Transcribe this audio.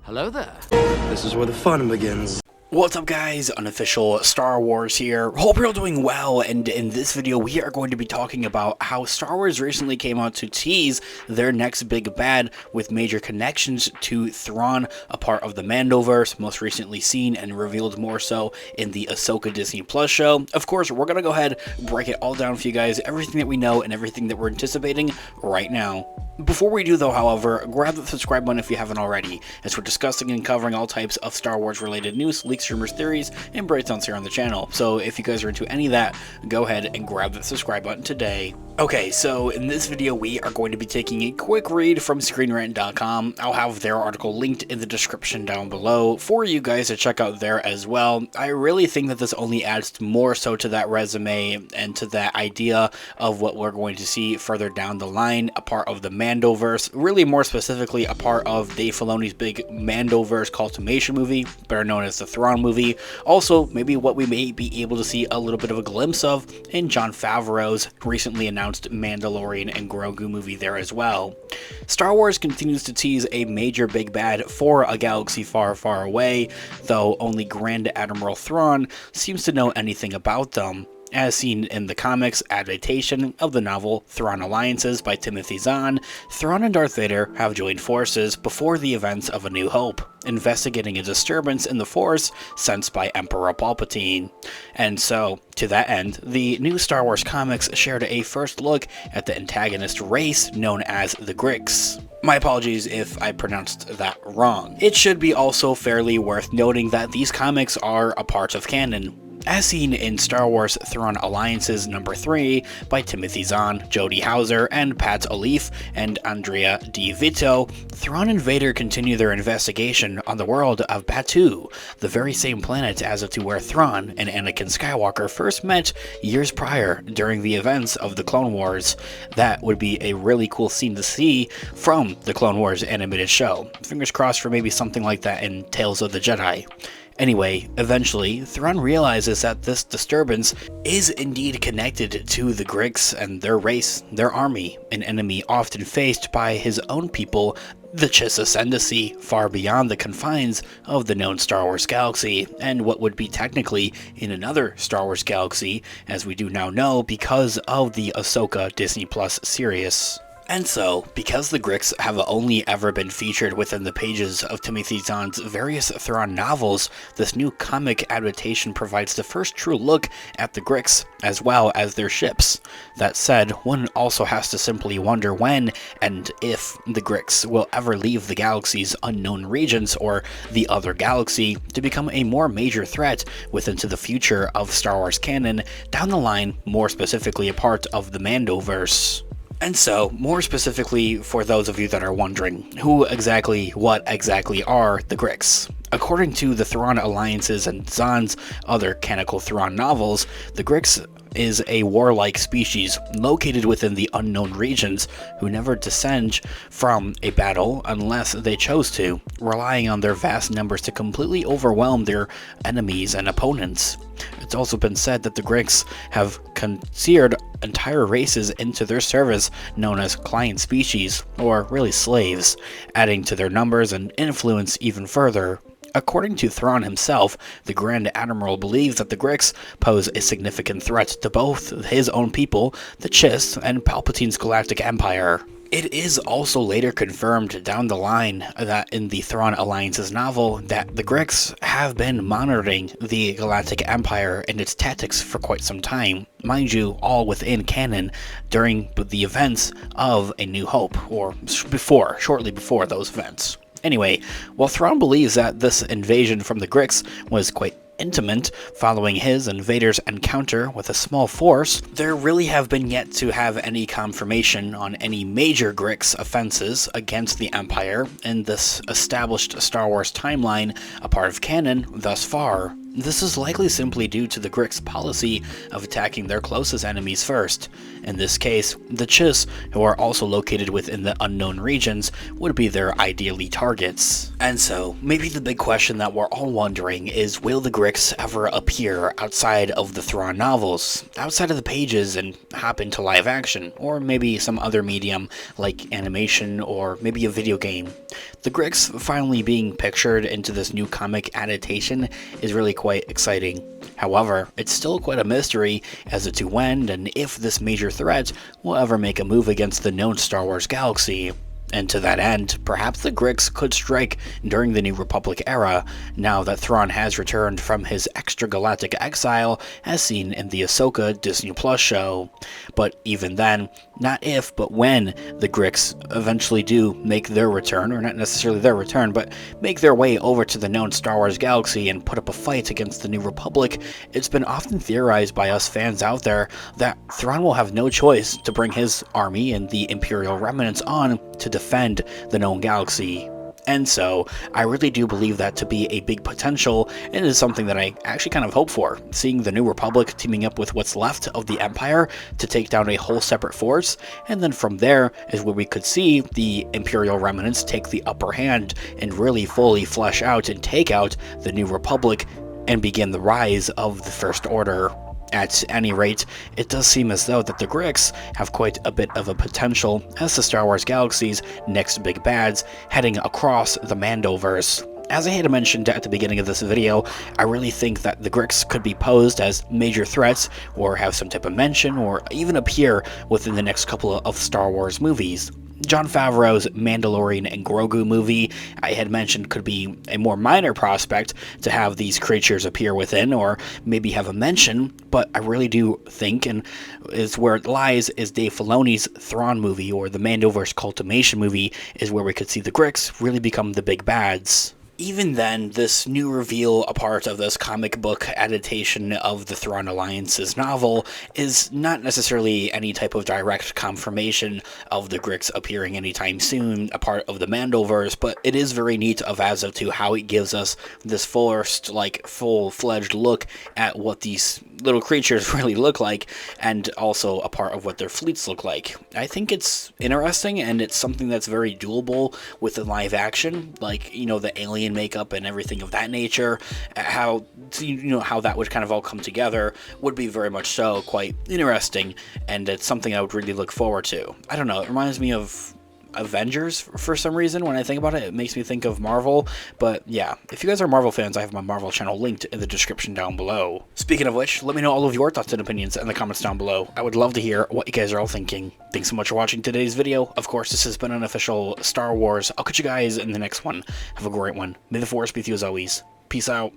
Hello there. This is where the fun begins. What's up guys, Unofficial Star Wars here. Hope you're all doing well, and in this video we are going to be talking about how Star Wars recently came out to tease their next big bad with major connections to Thrawn, a part of the Mandoverse, most recently seen and revealed more so in the Ahsoka Disney Plus show. Of course, we're going to go ahead, break it all down for you guys, everything that we know and everything that we're anticipating right now. Before we do though, however, grab the subscribe button if you haven't already, as we're discussing and covering all types of Star Wars related news, leaks, rumors, theories, and breakdowns here on the channel. So if you guys are into any of that, go ahead and grab the subscribe button today. Okay, so in this video we are going to be taking a quick read from ScreenRant.com. I'll have their article linked in the description down below for you guys to check out there as well. I really think that this only adds more so to that resume and to that idea of what we're going to see further down the line, a part of the Mandoverse, really more specifically a part of Dave Filoni's big Mandoverse culmination movie, better known as the Thrawn movie. Also, maybe what we may be able to see a little bit of a glimpse of in Jon Favreau's recently announced Mandalorian and Grogu movie there as well. Star Wars continues to tease a major big bad for a galaxy far, far away, though only Grand Admiral Thrawn seems to know anything about them. As seen in the comics adaptation of the novel Thrawn Alliances by Timothy Zahn, Thrawn and Darth Vader have joined forces before the events of A New Hope, investigating a disturbance in the Force sensed by Emperor Palpatine. And so, to that end, the new Star Wars comics shared a first look at the antagonist race known as the Grix. My apologies if I pronounced that wrong. It should be also fairly worth noting that these comics are a part of canon, as seen in Star Wars Thrawn Alliances number 3 by Timothy Zahn, Jodie Houser, and Pat Olliffe and Andrea Di Vito. Thrawn and Vader continue their investigation on the world of Batuu, the very same planet as to where Thrawn and Anakin Skywalker first met years prior during the events of the Clone Wars. That would be a really cool scene to see from the Clone Wars animated show. Fingers crossed for maybe something like that in Tales of the Jedi. Anyway, eventually, Thrawn realizes that this disturbance is indeed connected to the Grix and their race, their army, an enemy often faced by his own people, the Chiss Ascendancy, far beyond the confines of the known Star Wars galaxy, and what would be technically in another Star Wars galaxy, as we do now know because of the Ahsoka Disney Plus series. And so, because the Grix have only ever been featured within the pages of Timothy Zahn's various Thrawn novels, this new comic adaptation provides the first true look at the Grix, as well as their ships. That said, one also has to simply wonder when and if the Grix will ever leave the galaxy's unknown regions or the other galaxy to become a more major threat within the future of Star Wars canon down the line, more specifically a part of the Mandoverse. And so, more specifically for those of you that are wondering, what exactly are the Grix? According to the Thrawn Alliances and Zahn's other canonical Thrawn novels, the Grix is a warlike species located within the unknown regions who never descend from a battle unless they chose to, relying on their vast numbers to completely overwhelm their enemies and opponents. It's also been said that the Grix have considered entire races into their service known as client species, or really slaves, adding to their numbers and influence even further. According to Thrawn himself, the Grand Admiral believes that the Grix pose a significant threat to both his own people, the Chiss, and Palpatine's galactic empire. It is also later confirmed down the line that in the Thrawn Alliance's novel that the Grix have been monitoring the Galactic Empire and its tactics for quite some time, mind you, all within canon during the events of A New Hope, or shortly before those events. Anyway, while Thrawn believes that this invasion from the Grix was quite intimate following his and Vader's encounter with a small force, there really have been yet to have any confirmation on any major Grix offenses against the Empire in this established Star Wars timeline, a part of canon thus far. This is likely simply due to the Grix policy of attacking their closest enemies first. In this case, the Chiss, who are also located within the unknown regions, would be their ideally targets. And so, maybe the big question that we're all wondering is, will the Grix ever appear outside of the Thrawn novels, outside of the pages, and hop into live action, or maybe some other medium like animation or maybe a video game? The Grix finally being pictured into this new comic adaptation is really quite exciting. However, it's still quite a mystery as to when and if this major threat will ever make a move against the known Star Wars galaxy. And to that end, perhaps the Grix could strike during the New Republic era, now that Thrawn has returned from his extragalactic exile as seen in the Ahsoka Disney Plus show. But even then, not if, but when the Grix eventually do make their return, or not necessarily their return, but make their way over to the known Star Wars galaxy and put up a fight against the New Republic, it's been often theorized by us fans out there that Thrawn will have no choice to bring his army and the Imperial remnants on to defend the known galaxy. And so, I really do believe that to be a big potential, and it is something that I actually kind of hope for, seeing the New Republic teaming up with what's left of the Empire to take down a whole separate force, and then from there is where we could see the Imperial remnants take the upper hand and really fully flesh out and take out the New Republic and begin the rise of the First Order. At any rate, it does seem as though that the Grix have quite a bit of a potential as the Star Wars galaxy's next big bads heading across the Mandoverse. As I had mentioned at the beginning of this video, I really think that the Grix could be posed as major threats, or have some type of mention, or even appear within the next couple of Star Wars movies. Jon Favreau's Mandalorian and Grogu movie, I had mentioned, could be a more minor prospect to have these creatures appear within, or maybe have a mention, but I really do think, and is where it lies, is Dave Filoni's Thrawn movie, or the Mandoverse Cultimation movie, is where we could see the Grix really become the big bads. Even then, this new reveal, a part of this comic book adaptation of the Thrawn Alliance's novel, is not necessarily any type of direct confirmation of the Grix appearing anytime soon, a part of the Mandoverse, but it is very neat as to how it gives us this first, full-fledged look at what these little creatures really look like, and also a part of what their fleets look like. I think it's interesting, and it's something that's very doable with the live action, the alien makeup and everything of that nature. How that would kind of all come together would be very much so quite interesting, and it's something I would really look forward to. I don't know, it reminds me of Avengers for some reason. When I think about it, it makes me think of Marvel. But yeah, if you guys are Marvel fans, I have my Marvel channel linked in the description down below. Speaking of which, let me know all of your thoughts and opinions in the comments down below. I would love to hear what you guys are all thinking. Thanks so much for watching today's video. Of course, this has been an official Star Wars. I'll catch you guys in the next one. Have a great one. May the Force be with you as always. Peace out.